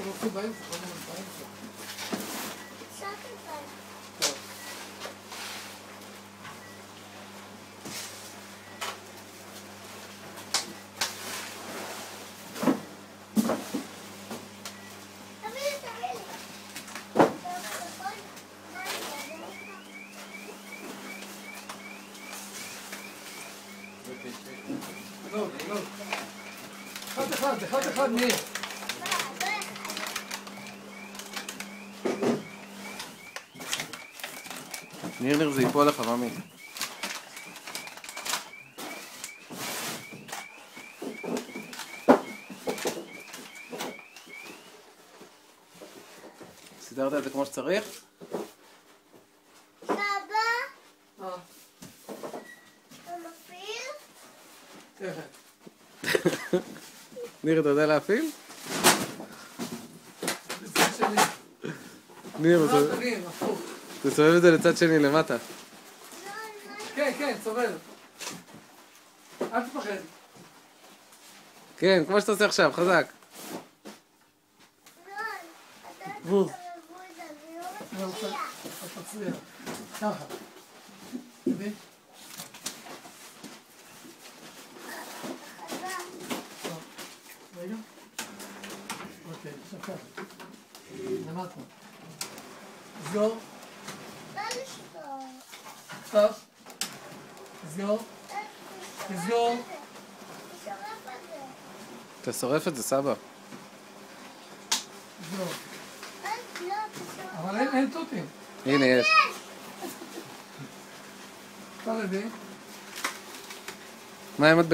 רוצה באמצע, באמצע. טוב. לא. אחד, ניר. ניר, זה ייפול לך, ממי. סידרת את זה כמו שצריך? סבא? אתה מפעיל? כן. ניר, אתה יודע להפעיל? לצד שני. ניר, תסובב את זה לצד שני למטה. כן, סובב. אל תפחד. כן, כמו שאתה עושה עכשיו, חזק. בוז. אתה תצליח. ככה. תבין? רגע. אוקיי, עכשיו ככה. למטה. סגור. פתח. סגור. תסגור. אתה שורף את זה, סבא. סגור. אבל אין תותים. הנה, יש. חרדי. מה עם את